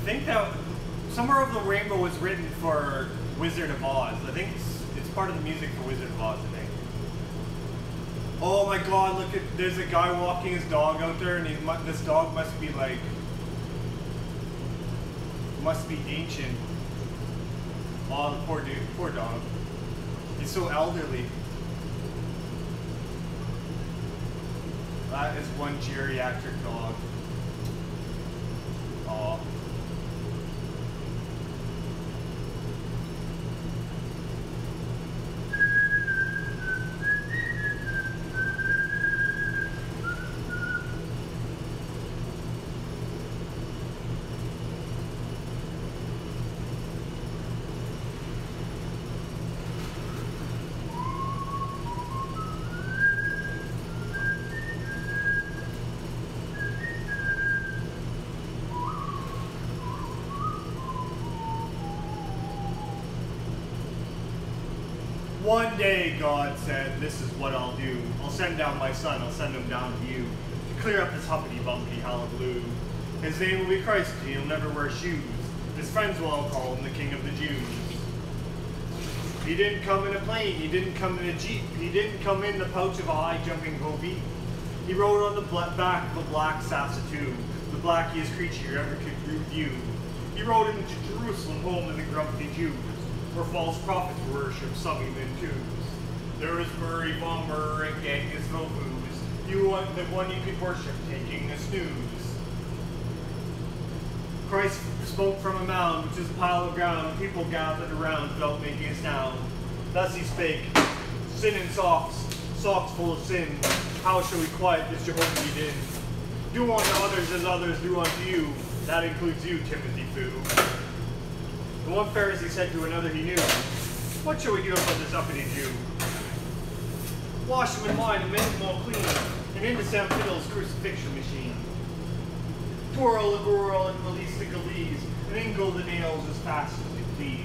think that Somewhere Over the Rainbow was written for Wizard of Oz. I think it's part of the music for Wizard of Oz, I think. Oh my God! Look at there's a guy walking his dog out there, and this dog must be like ancient. Oh, the poor dude, poor dog. He's so elderly. That is one geriatric dog. Oh. One day, God said, this is what I'll do. I'll send down my son, I'll send him down to you, to clear up this humpity-bumpity hullabaloo. His name will be Christ, and he'll never wear shoes. His friends will all call him the King of the Jews. He didn't come in a plane, he didn't come in a jeep, he didn't come in the pouch of a high-jumping Hovi. He rode on the back of a black Saskatoon, the blackiest creature you ever could view. He rode into Jerusalem, home of the grumpy Jews, where false prophets worship summing in twos. There was Murray Von Murr and Genghis Vauboos. You want the one you could worship, taking a snooze. Christ spoke from a mound, which is a pile of ground. People gathered around without making a sound. Thus he spake, sin in socks full of sin. How shall we quiet this Jehovah din? Do unto others as others do unto you. That includes you, Timothy Foo. And one Pharisee said to another he knew, what shall we do about this uppity Jew? Wash him in wine and make him all clean, and into Sam Fiddle's crucifixion machine. Twirl the whirl and release the galees, and ingle the nails as fast as you please.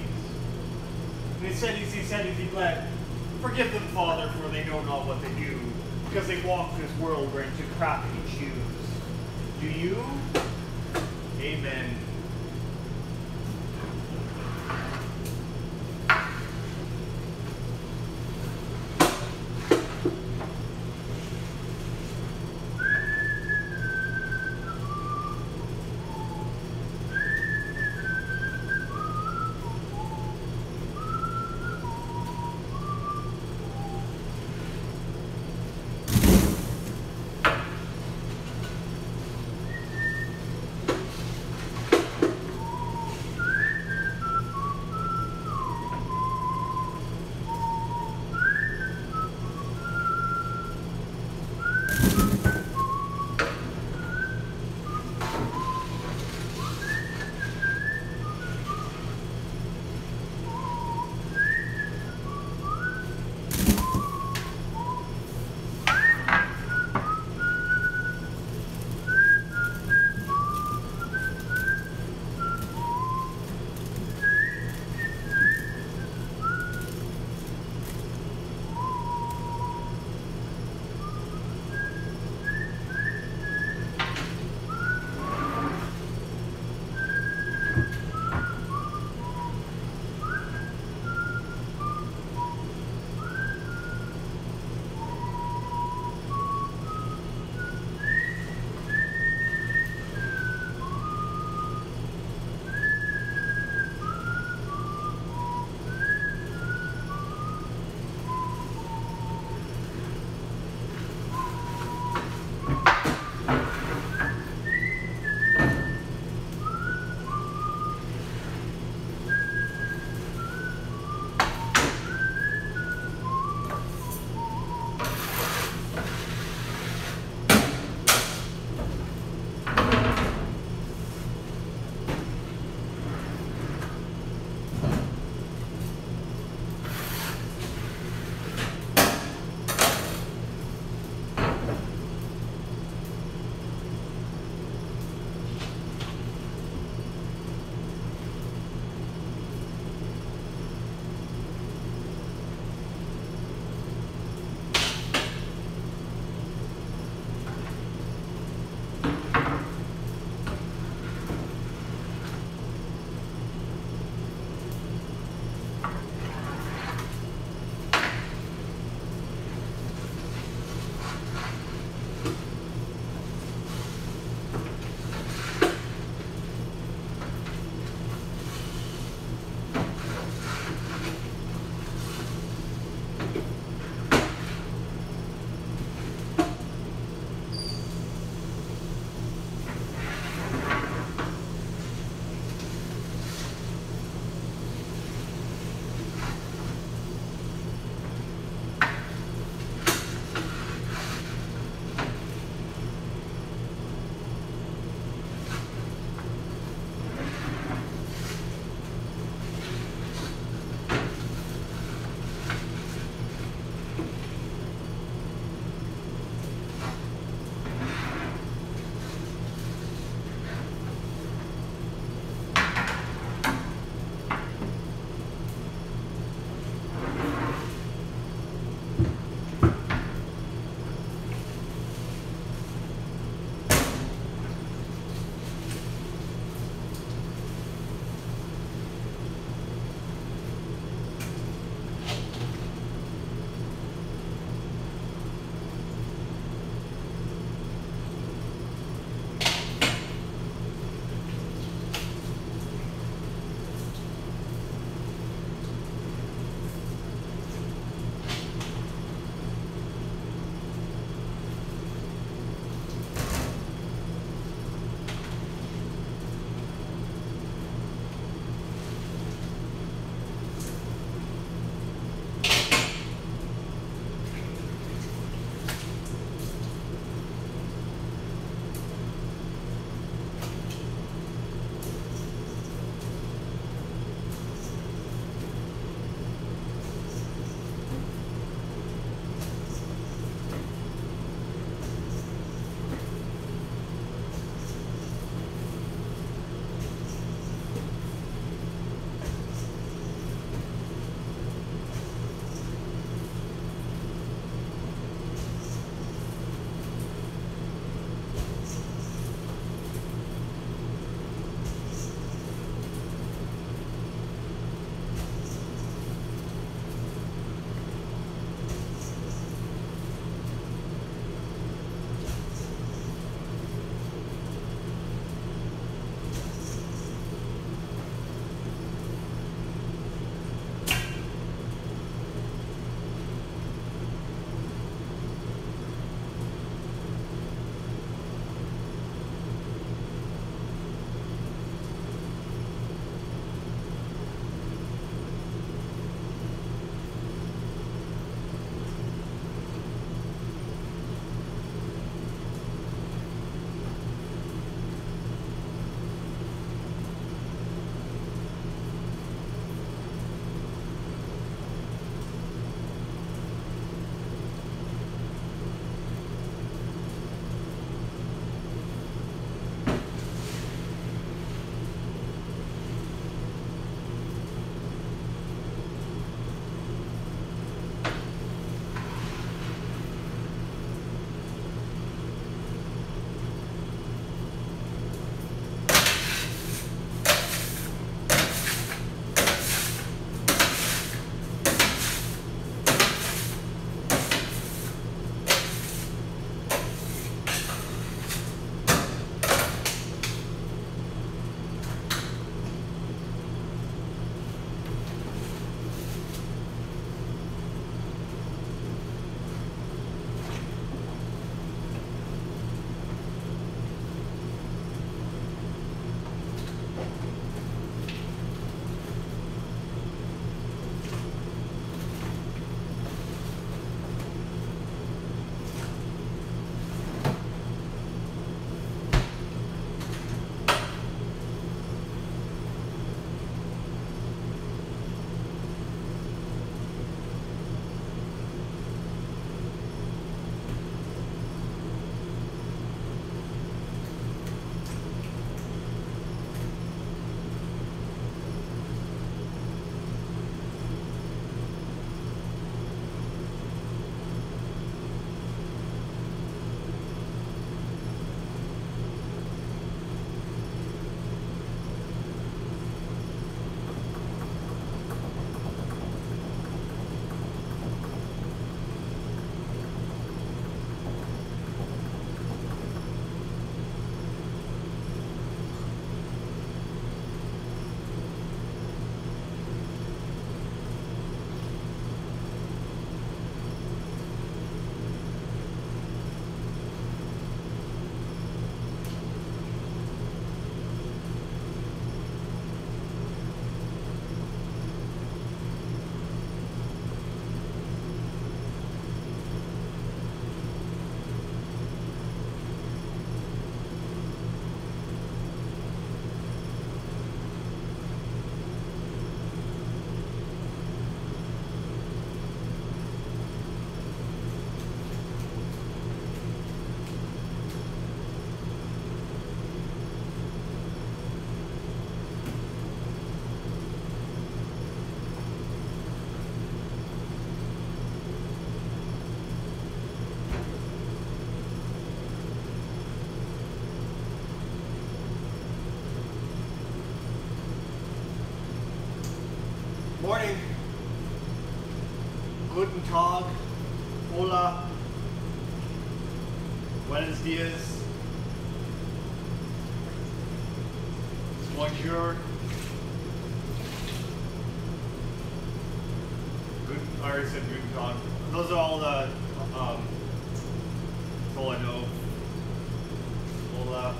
And he said as he bled, forgive them, Father, for they know not what they do, because they walk this world wearing two crappy shoes. Do you? Amen. Tag, Hola, Buenos dias, Bonjour, I already said Guten Tag. Those are all the, that's all I know. Hola,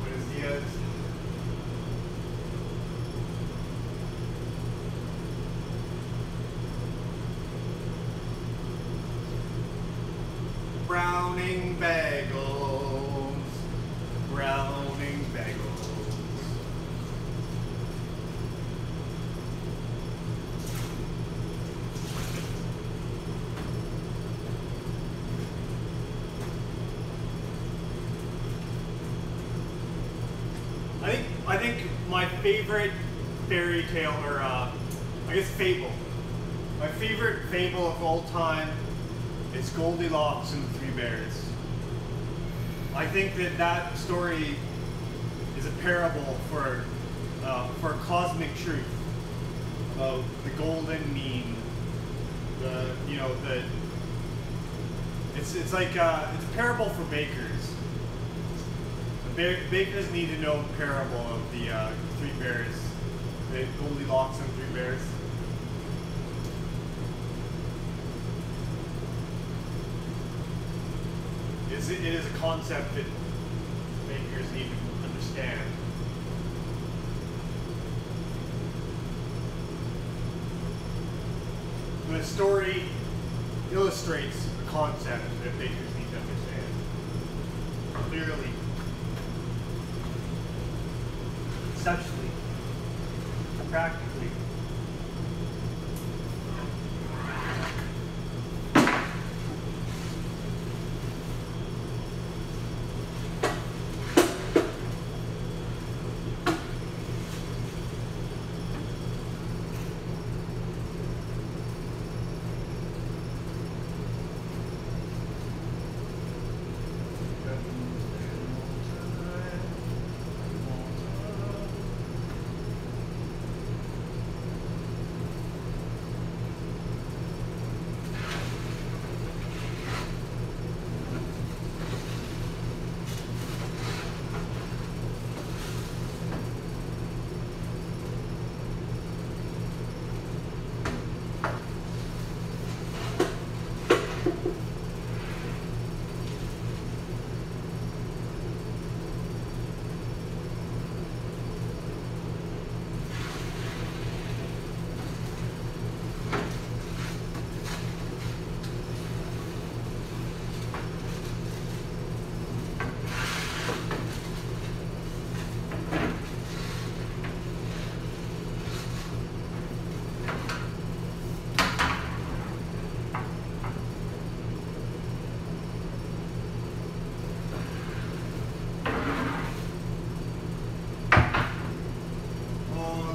Buenos dias. Browning bagels, browning bagels. I think my favorite fairy tale, or I guess fable, my favorite fable of all time is Goldilocks and the Three Bears. I think that story is a parable for cosmic truth of the golden mean. It's like it's a parable for bakers. Bakers need to know the parable of the Three Bears, the Goldilocks and Three Bears. It is a concept that bakers need to understand. The story illustrates a concept that bakers need to understand clearly, conceptually, practically.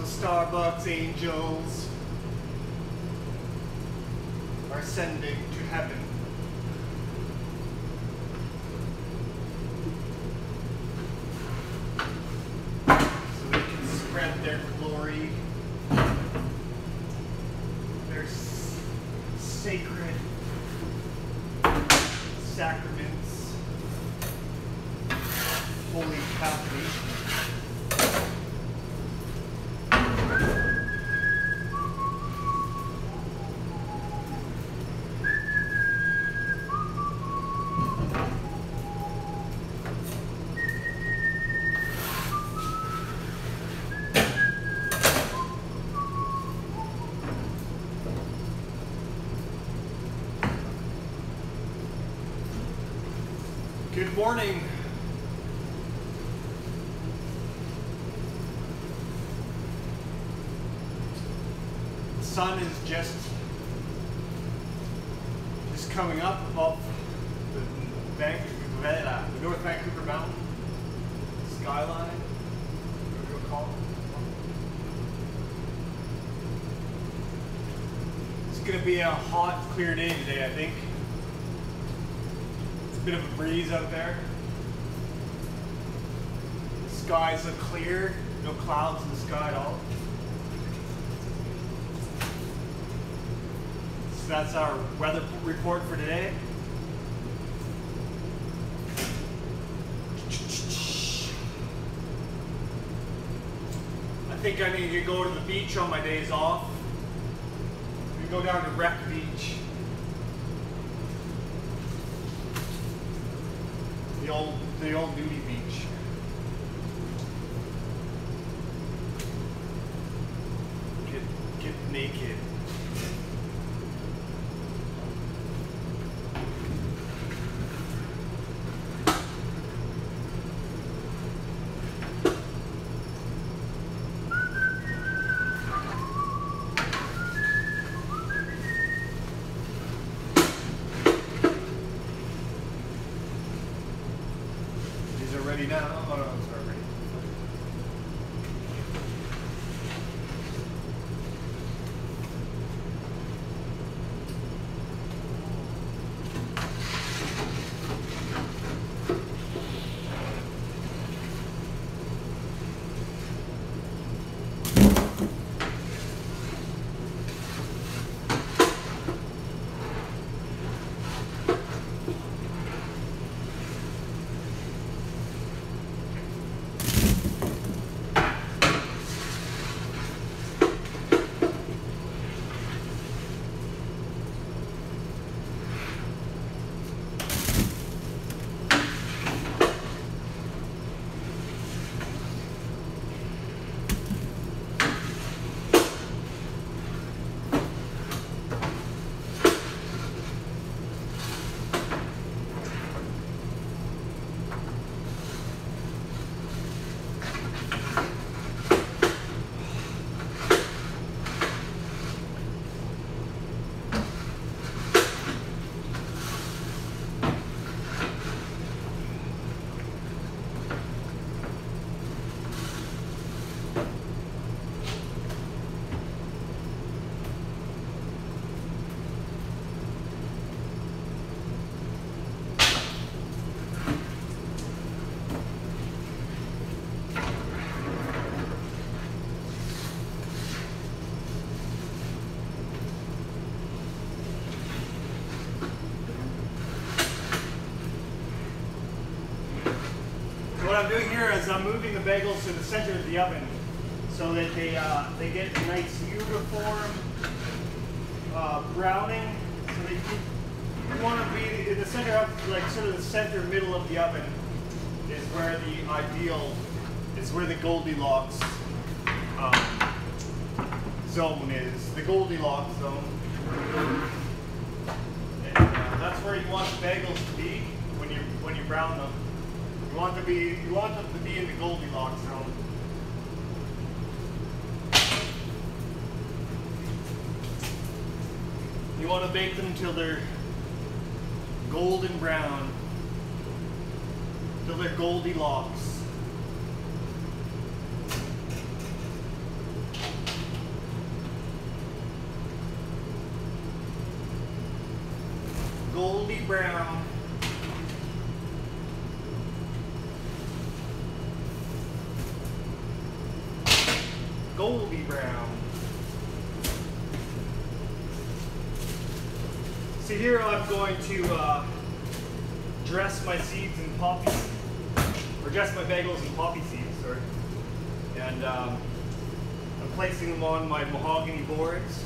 Starbucks angels are ascending to heaven. So they can spread their glory, their sacred sacraments, holy Catholic. Good morning. The sun is just coming up above the North Vancouver Mountain skyline, whatever you'll call it. It's going to be a hot, clear day today, I think. Bit of a breeze out there. The skies look clear, no clouds in the sky at all. that's our weather report for today. I think I need to go to the beach on my days off. We go down to Wreck Beach. The old nudie beach. Get naked. These are ready now. Oh no, it's not ready. What I'm doing here is I'm moving the bagels to the center of the oven so that they get a nice uniform browning. So that you want to be in the center of, like sort of the center middle of the oven is where the ideal, is where the Goldilocks zone is. The Goldilocks zone. And that's where you want the bagels to be when you brown them. You want them to be in the Goldilocks zone. You want to bake them till they're golden brown, till they're Goldilocks. Goldy brown. Goldy brown. See, here I'm going to dress my seeds in poppy, or dress my bagels in poppy seeds, sorry. And I'm placing them on my mahogany boards.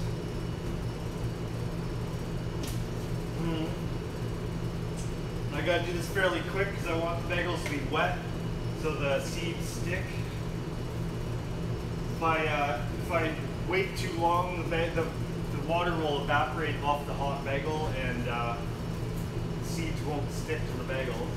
I gotta do this fairly quick because I want the bagels to be wet so the seeds stick. If I wait too long, the water will evaporate off the hot bagel and the seeds won't stick to the bagels.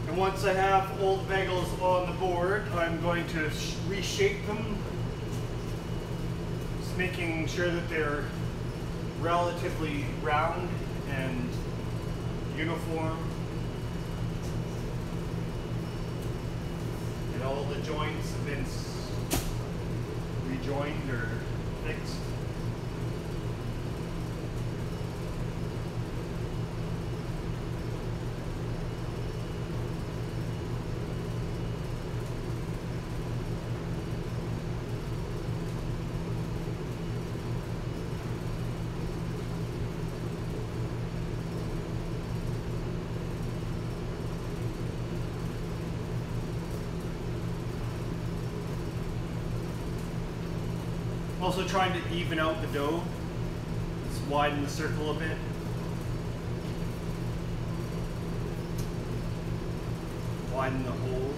And once I have all the bagels on the board, I'm going to reshape them, just making sure that they're relatively round and uniform, and all the joints have been rejoined or fixed. Also trying to even out the dough. Let's widen the circle a bit. Widen the hole.